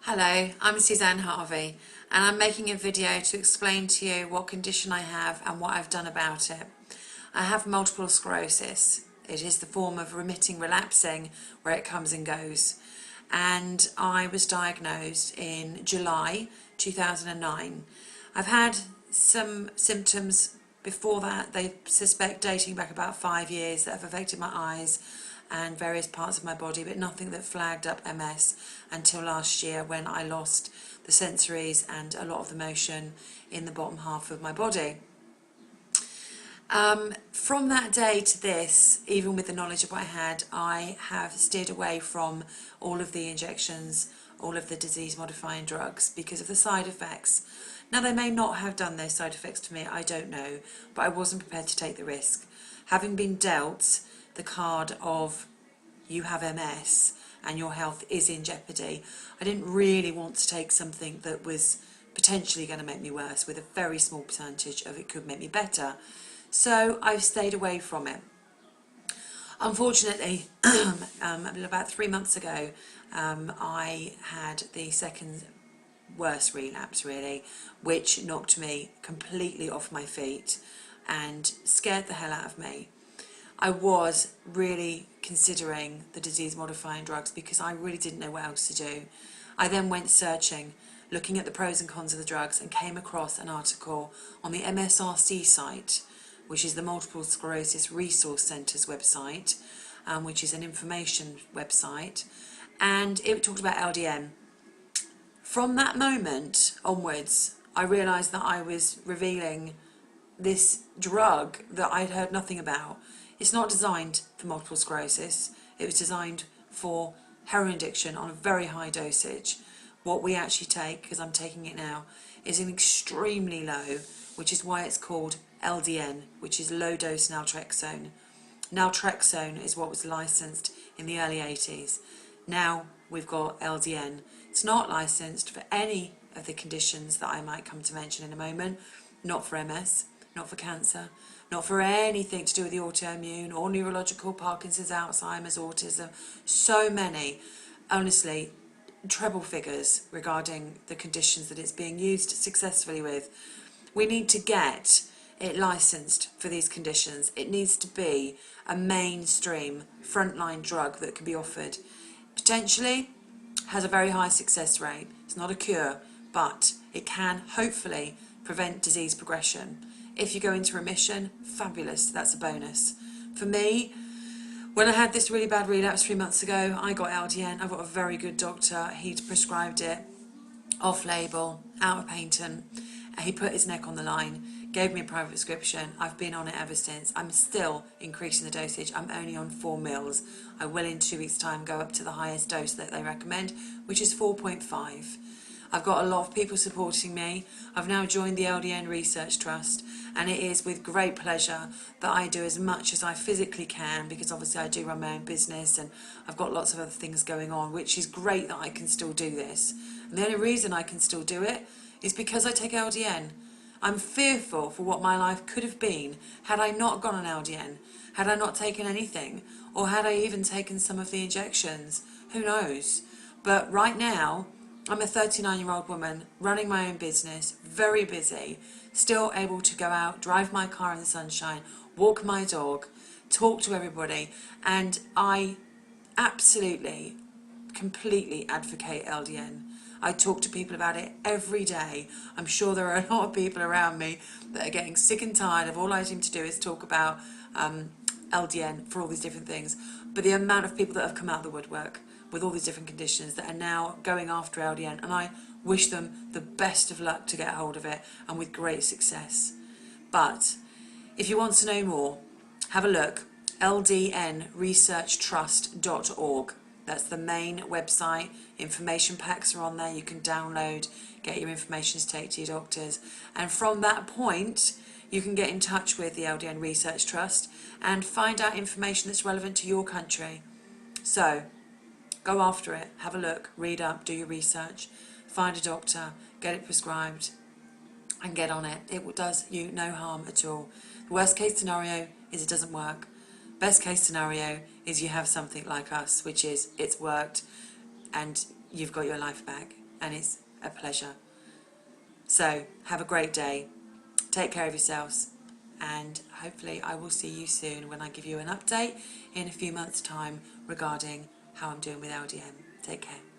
Hello, I'm Suzanne Harvey and I'm making a video to explain to you what condition I have and what I've done about it. I have multiple sclerosis. It is the form of remitting relapsing where it comes and goes. And I was diagnosed in July 2009. I've had some symptoms before that. They suspect dating back about 5 years that have affected my eyes and various parts of my body, but nothing that flagged up MS until last year when I lost the sensories and a lot of the motion in the bottom half of my body. From that day to this, even with the knowledge of what I have steered away from all of the injections, all of the disease modifying drugs because of the side effects. Now, they may not have done those side effects to me, I don't know, but I wasn't prepared to take the risk. Having been dealt the card of you have MS and your health is in jeopardy, I didn't really want to take something that was potentially going to make me worse, with a very small percentage of it could make me better. So I've stayed away from it. Unfortunately, about 3 months ago, I had the second worst relapse, really, which knocked me completely off my feet and scared the hell out of me. I was really considering the disease modifying drugs because I really didn't know what else to do. I then went searching, looking at the pros and cons of the drugs, and came across an article on the MSRC site, which is the Multiple Sclerosis Resource Centre's website, which is an information website, and it talked about LDN. From that moment onwards, I realised that I was revealing this drug that I'd heard nothing about. It's not designed for multiple sclerosis. It was designed for heroin addiction on a very high dosage. What we actually take, because I'm taking it now, is an extremely low, which is why it's called LDN, which is low dose naltrexone. Naltrexone is what was licensed in the early 80s. Now we've got LDN. It's not licensed for any of the conditions that I might come to mention in a moment. Not for MS, not for cancer, not for anything to do with the autoimmune or neurological, Parkinson's, Alzheimer's, autism. So many, honestly, treble figures regarding the conditions that it's being used successfully with. We need to get it licensed for these conditions. It needs to be a mainstream frontline drug that can be offered. Potentially has a very high success rate. It's not a cure, but it can hopefully prevent disease progression. If you go into remission, fabulous, that's a bonus. For me, when I had this really bad relapse 3 months ago, I got LDN. I got a very good doctor. He'd prescribed it off-label, out of patent. He put his neck on the line, gave me a private prescription. I've been on it ever since. I'm still increasing the dosage. I'm only on 4 mils. I will in 2 weeks' time go up to the highest dose that they recommend, which is 4.5. I've got a lot of people supporting me. I've now joined the LDN Research Trust, and it is with great pleasure that I do as much as I physically can, because obviously I do run my own business and I've got lots of other things going on, which is great that I can still do this. And the only reason I can still do it is because I take LDN. I'm fearful for what my life could have been had I not gone on LDN, had I not taken anything, or had I even taken some of the injections. Who knows? But right now, I'm a 39-year-old woman running my own business, very busy, still able to go out, drive my car in the sunshine, walk my dog, talk to everybody, and I absolutely, completely advocate LDN. I talk to people about it every day. I'm sure there are a lot of people around me that are getting sick and tired of all I seem to do is talk about LDN for all these different things. But the amount of people that have come out of the woodwork with all these different conditions that are now going after LDN, and I wish them the best of luck to get hold of it, and with great success. But if you want to know more, have a look, ldnresearchtrust.org. That's the main website. Information packs are on there. You can download, get your information to take to your doctors. And from that point, you can get in touch with the LDN Research Trust and find out information that's relevant to your country. So, go after it, have a look, read up, do your research, find a doctor, get it prescribed, and get on it. It does you no harm at all. The worst case scenario is it doesn't work. Best case scenario is you have something like us, which is it's worked and you've got your life back and it's a pleasure. So have a great day, take care of yourselves, and hopefully I will see you soon when I give you an update in a few months' time regarding how I'm doing with LDM. Take care.